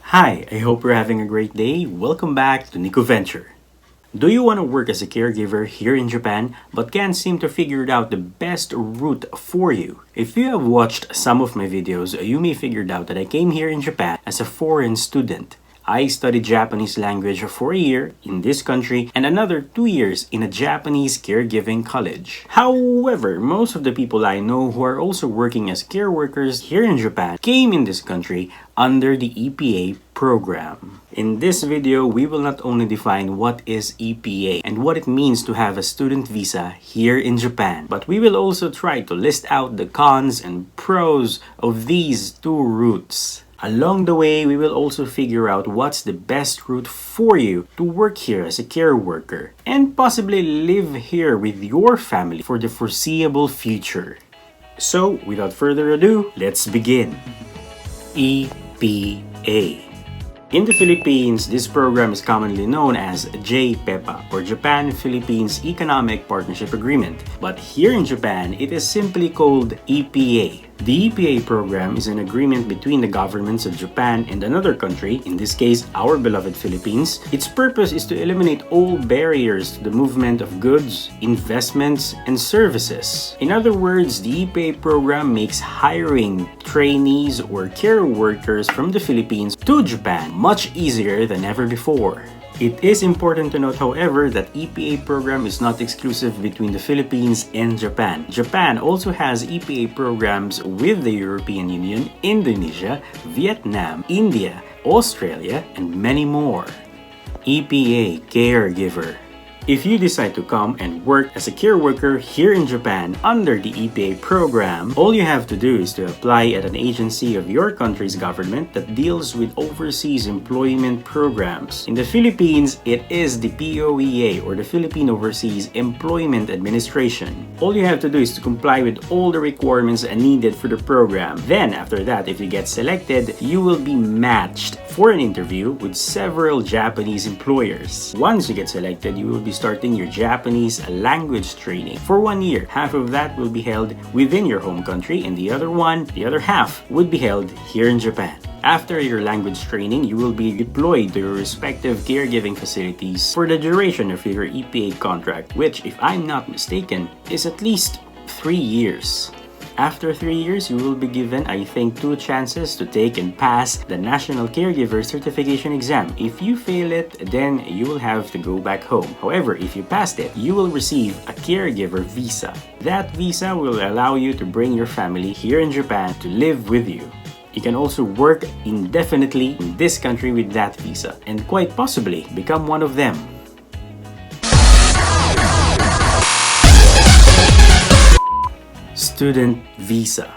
Hi, I hope you're having a great day. Welcome back to NikkoVenture. Do you want to work as a caregiver here in Japan but can't seem to figure out the best route for you? If you have watched some of my videos, you may figured out that I came here in Japan as a foreign student. I studied Japanese language for a year in this country and another 2 years in a Japanese caregiving college. However, most of the people I know who are also working as care workers here in Japan came in this country under the EPA program. In this video, we will not only define what is EPA and what it means to have a student visa here in Japan, but we will also try to list out the cons and pros of these two routes. Along the way, we will also figure out what's the best route for you to work here as a care worker and possibly live here with your family for the foreseeable future. So, without further ado, let's begin. EPA. In the Philippines, this program is commonly known as JPEPA or Japan-Philippines Economic Partnership Agreement. But here in Japan, it is simply called EPA. The EPA program is an agreement between the governments of Japan and another country, in this case, our beloved Philippines. Its purpose is to eliminate all barriers to the movement of goods, investments, and services. In other words, the EPA program makes hiring trainees or care workers from the Philippines to Japan much easier than ever before. It is important to note, however, that EPA program is not exclusive between the Philippines and Japan. Japan also has EPA programs with the European Union, Indonesia, Vietnam, India, Australia, and many more. EPA Caregiver. If you decide to come and work as a care worker here in Japan under the EPA program, all you have to do is to apply at an agency of your country's government that deals with overseas employment programs. In the Philippines, it is the POEA or the Philippine Overseas Employment Administration. All you have to do is to comply with all the requirements needed for the program. Then, after that, if you get selected, you will be matched for an interview with several Japanese employers. Once you get selected, you will be starting your Japanese language training for 1 year. Half of that will be held within your home country and the other half would be held here in Japan. After your language training, you will be deployed to your respective caregiving facilities for the duration of your EPA contract, which, if I'm not mistaken, is at least 3 years. After 3 years, you will be given, I think, 2 chances to take and pass the National Caregiver Certification exam. If you fail it, then you will have to go back home. However, if you passed it, you will receive a caregiver visa. That visa will allow you to bring your family here in Japan to live with you. You can also work indefinitely in this country with that visa and quite possibly become one of them. Student visa.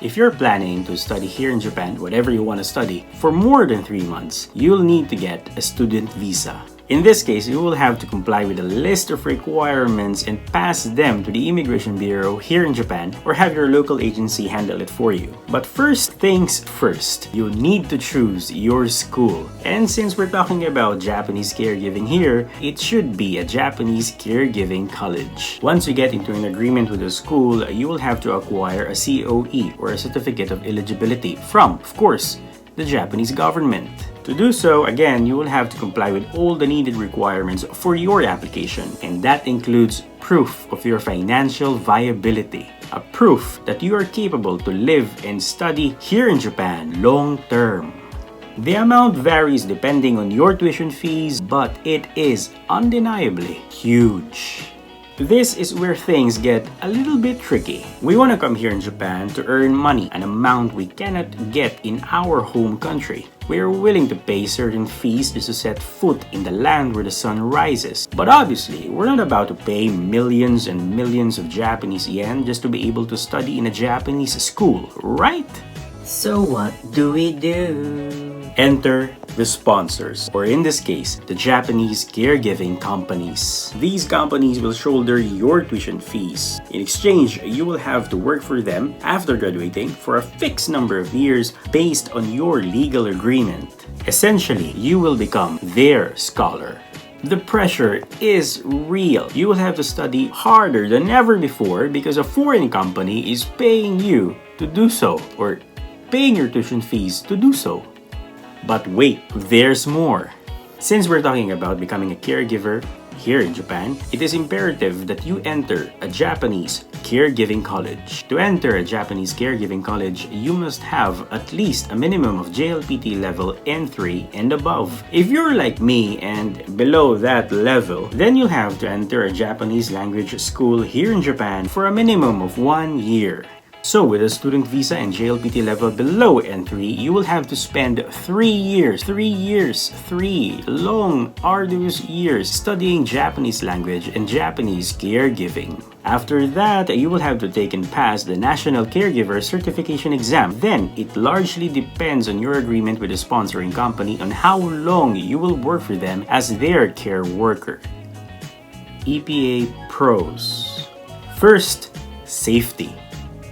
If you're planning to study here in Japan, whatever you want to study, for more than 3 months, you'll need to get a student visa. In this case, you will have to comply with a list of requirements and pass them to the Immigration Bureau here in Japan or have your local agency handle it for you. But first things first, you need to choose your school. And since we're talking about Japanese caregiving here, it should be a Japanese caregiving college. Once you get into an agreement with the school, you will have to acquire a COE or a Certificate of Eligibility from, of course, the Japanese government. To do so, again, you will have to comply with all the needed requirements for your application, and that includes proof of your financial viability, a proof that you are capable to live and study here in Japan long term. The amount varies depending on your tuition fees, but it is undeniably huge. This is where things get a little bit tricky. We want to come here in Japan to earn money, an amount we cannot get in our home country. We are willing to pay certain fees just to set foot in the land where the sun rises. But obviously, we're not about to pay millions and millions of Japanese yen just to be able to study in a Japanese school, right? So what do we do? Enter the sponsors, or in this case, the Japanese caregiving companies. These companies will shoulder your tuition fees. In exchange, you will have to work for them after graduating for a fixed number of years based on your legal agreement. Essentially, you will become their scholar. The pressure is real. You will have to study harder than ever before because a foreign company is paying you to do so, or paying your tuition fees to do so. But wait, there's more. Since we're talking about becoming a caregiver here in Japan, it is imperative that you enter a Japanese caregiving college. To enter a Japanese caregiving college, you must have at least a minimum of JLPT level N3 and above. If you're like me and below that level, then you'll have to enter a Japanese language school here in Japan for a minimum of 1 year. So with a student visa and JLPT level below N3, you will have to spend 3 years, 3 long, arduous years studying Japanese language and Japanese caregiving. After that, you will have to take and pass the National Caregiver Certification exam. Then, it largely depends on your agreement with the sponsoring company on how long you will work for them as their care worker. EPA pros. First, safety.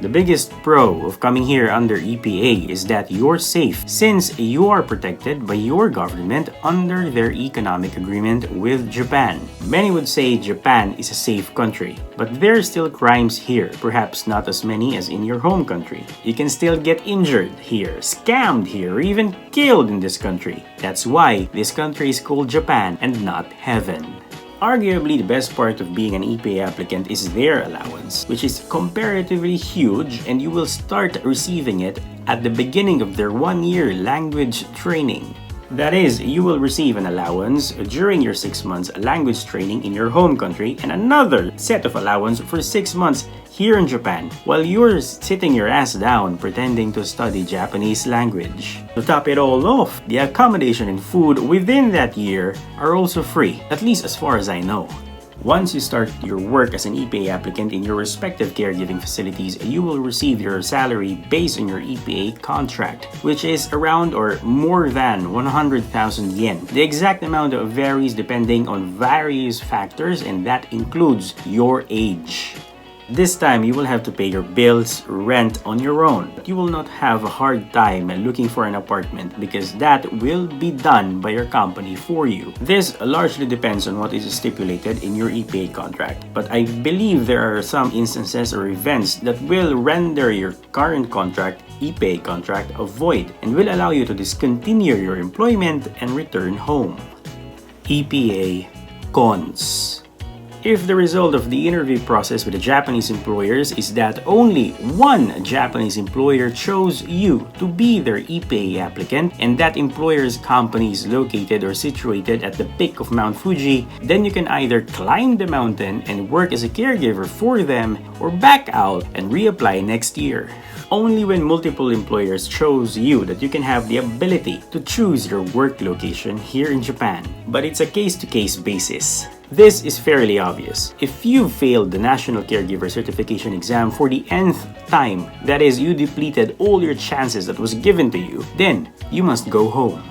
The biggest pro of coming here under EPA is that you're safe since you are protected by your government under their economic agreement with Japan. Many would say Japan is a safe country, but there are still crimes here, perhaps not as many as in your home country. You can still get injured here, scammed here, or even killed in this country. That's why this country is called Japan and not heaven. Arguably, the best part of being an EPA applicant is their allowance, which is comparatively huge, and you will start receiving it at the beginning of their 1-year language training. That is, you will receive an allowance during your 6 months language training in your home country and another set of allowance for 6 months here in Japan while you're sitting your ass down pretending to study Japanese language. To top it all off, the accommodation and food within that year are also free, at least as far as I know. Once you start your work as an EPA applicant in your respective caregiving facilities, you will receive your salary based on your EPA contract, which is around or more than 100,000 yen. The exact amount varies depending on various factors, and that includes your age. This time, you will have to pay your bills, rent on your own. You will not have a hard time looking for an apartment because that will be done by your company for you. This largely depends on what is stipulated in your EPA contract. But I believe there are some instances or events that will render your current contract, EPA contract, void and will allow you to discontinue your employment and return home. EPA cons. If the result of the interview process with the Japanese employers is that only one Japanese employer chose you to be their EPA applicant and that employer's company is located or situated at the peak of Mount Fuji, then you can either climb the mountain and work as a caregiver for them or back out and reapply next year. Only when multiple employers chose you that you can have the ability to choose your work location here in Japan. But it's a case-to-case basis. This is fairly obvious. If you failed the National Caregiver Certification exam for the nth time, that is, you depleted all your chances that was given to you, then you must go home.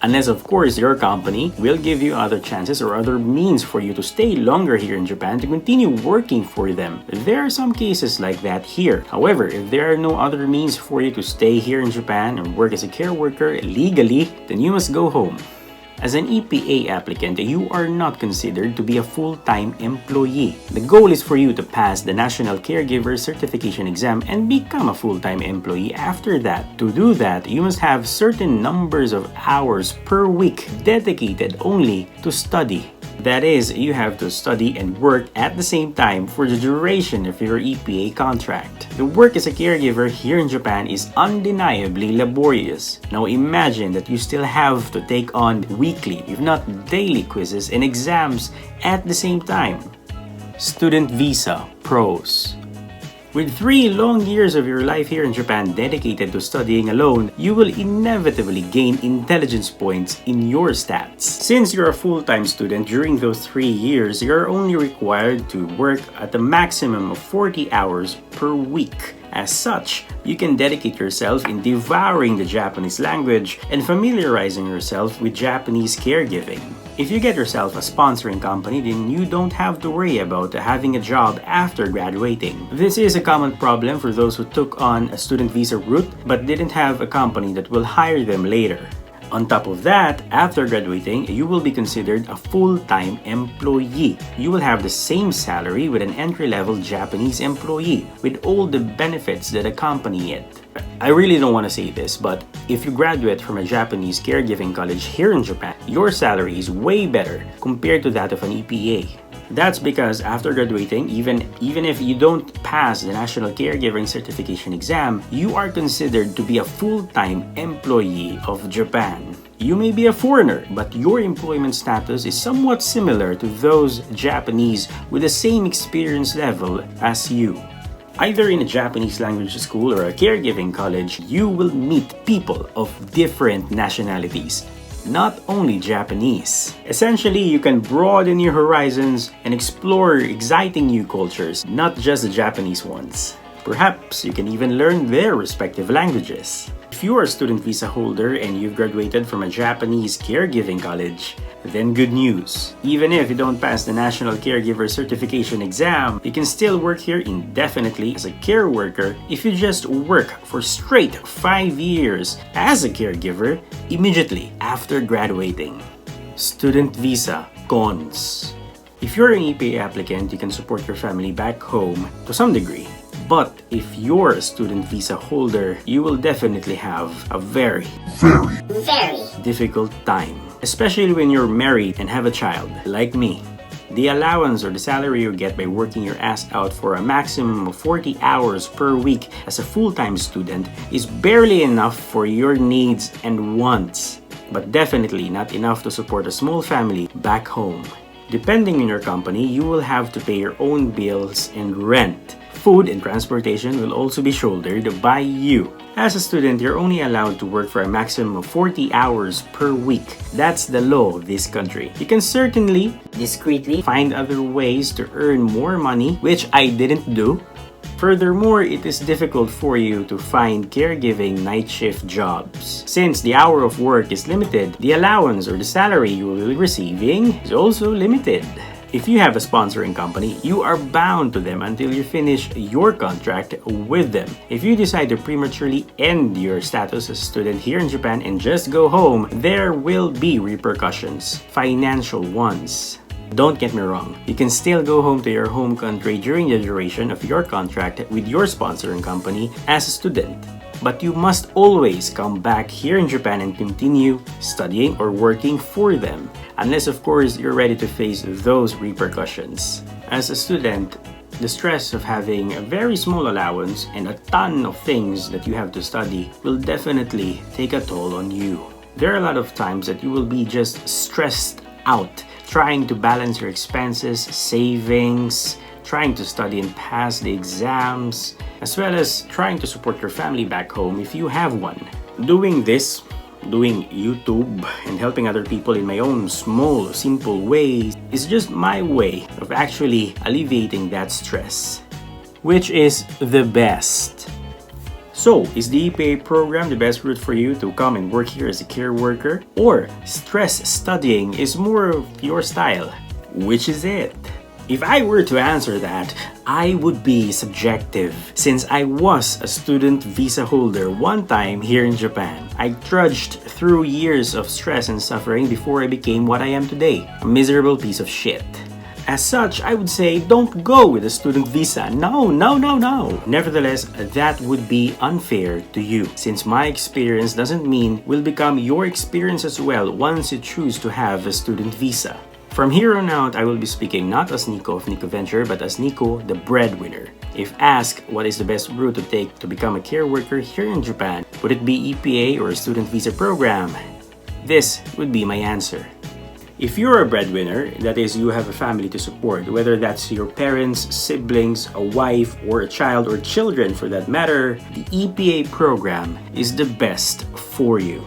Unless, of course, your company will give you other chances or other means for you to stay longer here in Japan to continue working for them. There are some cases like that here. However, if there are no other means for you to stay here in Japan and work as a care worker legally, then you must go home. As an EPA applicant, you are not considered to be a full-time employee. The goal is for you to pass the National Caregiver Certification exam and become a full-time employee after that. To do that, you must have certain numbers of hours per week dedicated only to study. That is, you have to study and work at the same time for the duration of your EPA contract. The work as a caregiver here in Japan is undeniably laborious. Now imagine that you still have to take on weekly, if not daily quizzes and exams at the same time. Student visa pros. With 3 long years of your life here in Japan dedicated to studying alone, you will inevitably gain intelligence points in your stats. Since you're a full-time student during those 3 years, you're only required to work at a maximum of 40 hours per week. As such, you can dedicate yourself in devouring the Japanese language and familiarizing yourself with Japanese caregiving. If you get yourself a sponsoring company, then you don't have to worry about having a job after graduating. This is a common problem for those who took on a student visa route but didn't have a company that will hire them later. On top of that, after graduating, you will be considered a full-time employee. You will have the same salary with an entry-level Japanese employee with all the benefits that accompany it. I really don't want to say this, but if you graduate from a Japanese caregiving college here in Japan, your salary is way better compared to that of an EPA. That's because after graduating, even if you don't pass the National Caregiving Certification exam, you are considered to be a full-time employee of Japan. You may be a foreigner, but your employment status is somewhat similar to those Japanese with the same experience level as you. Either in a Japanese language school or a caregiving college, you will meet people of different nationalities, not only Japanese. Essentially, you can broaden your horizons and explore exciting new cultures, not just the Japanese ones. Perhaps you can even learn their respective languages. If you are a student visa holder and you've graduated from a Japanese caregiving college, then good news. Even if you don't pass the National Caregiver Certification exam, you can still work here indefinitely as a care worker if you just work for straight 5 years as a caregiver immediately after graduating. Student visa cons. If you're an EPA applicant, you can support your family back home to some degree. But if you're a student visa holder, you will definitely have a very difficult time. Especially when you're married and have a child, like me. The allowance or the salary you get by working your ass out for a maximum of 40 hours per week as a full-time student is barely enough for your needs and wants, but definitely not enough to support a small family back home. Depending on your company, you will have to pay your own bills and rent. Food and transportation will also be shouldered by you. As a student, you're only allowed to work for a maximum of 40 hours per week. That's the law of this country. You can certainly discreetly find other ways to earn more money, which I didn't do. Furthermore, it is difficult for you to find caregiving night shift jobs. Since the hour of work is limited, the allowance or the salary you will be receiving is also limited. If you have a sponsoring company, you are bound to them until you finish your contract with them. If you decide to prematurely end your status as a student here in Japan and just go home, there will be repercussions, financial ones. Don't get me wrong, you can still go home to your home country during the duration of your contract with your sponsoring company as a student. But you must always come back here in Japan and continue studying or working for them, unless of course you're ready to face those repercussions. As a student, the stress of having a very small allowance and a ton of things that you have to study will definitely take a toll on you. There are a lot of times that you will be just stressed out, trying to balance your expenses, savings, trying to study and pass the exams, as well as trying to support your family back home if you have one. Doing YouTube and helping other people in my own small, simple ways is just my way of actually alleviating that stress, which is the best. So, is the EPA program the best route for you to come and work here as a care worker? Or stress studying is more of your style? Which is it? If I were to answer that, I would be subjective, since I was a student visa holder one time here in Japan. I trudged through years of stress and suffering before I became what I am today, a miserable piece of shit. As such, I would say don't go with a student visa. No. Nevertheless, that would be unfair to you, since my experience doesn't mean will become your experience as well once you choose to have a student visa. From here on out, I will be speaking not as Nikko of NikkoVenture, but as Nikko, the breadwinner. If asked what is the best route to take to become a care worker here in Japan, would it be EPA or a student visa program? This would be my answer. If you're a breadwinner, that is, you have a family to support, whether that's your parents, siblings, a wife, or a child, or children for that matter, the EPA program is the best for you.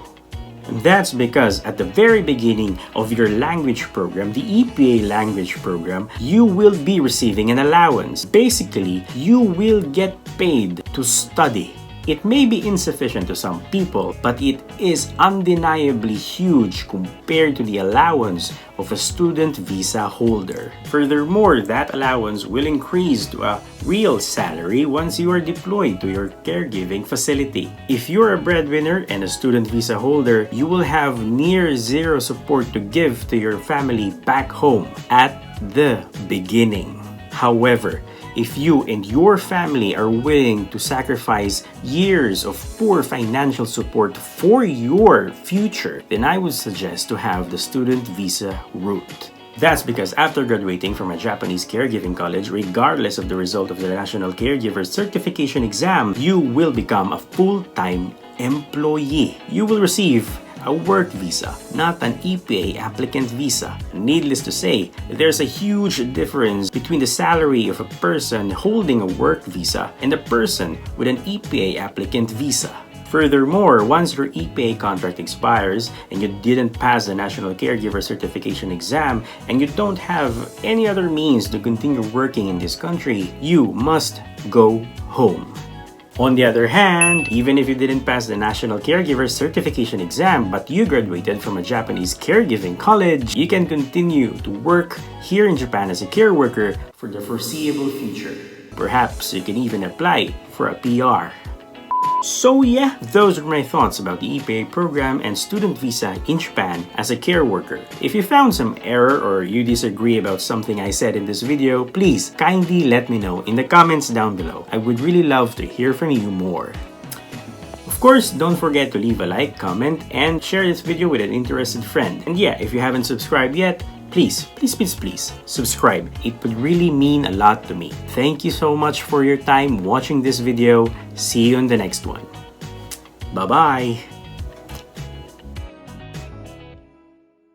That's because at the very beginning of your language program, the EPA language program, you will be receiving an allowance. Basically, you will get paid to study. It may be insufficient to some people, but it is undeniably huge compared to the allowance of a student visa holder. Furthermore, that allowance will increase to a real salary once you are deployed to your caregiving facility. If you're a breadwinner and a student visa holder, you will have near zero support to give to your family back home at the beginning. However, If you and your family are willing to sacrifice years of poor financial support for your future, then I would suggest to have the student visa route. That's because after graduating from a Japanese caregiving college, regardless of the result of the National Caregiver Certification exam, you will become a full-time employee. You will receive a work visa, not an EPA applicant visa. Needless to say, there's a huge difference between the salary of a person holding a work visa and a person with an EPA applicant visa. Furthermore, once your EPA contract expires and you didn't pass the National Caregiver Certification exam and you don't have any other means to continue working in this country, you must go home. On the other hand, even if you didn't pass the National Caregiver Certification exam but you graduated from a Japanese caregiving college, you can continue to work here in Japan as a care worker for the foreseeable future. Perhaps you can even apply for a PR. So yeah, those are my thoughts about the EPA program and student visa in Japan as a care worker. If you found some error or you disagree about something I said in this video, please kindly let me know in the comments down below. I would really love to hear from you more. Of course, don't forget to leave a like, comment, and share this video with an interested friend. And yeah, if you haven't subscribed yet, please subscribe. It would really mean a lot to me. Thank you so much for your time watching this video. See you in the next one. Bye-bye.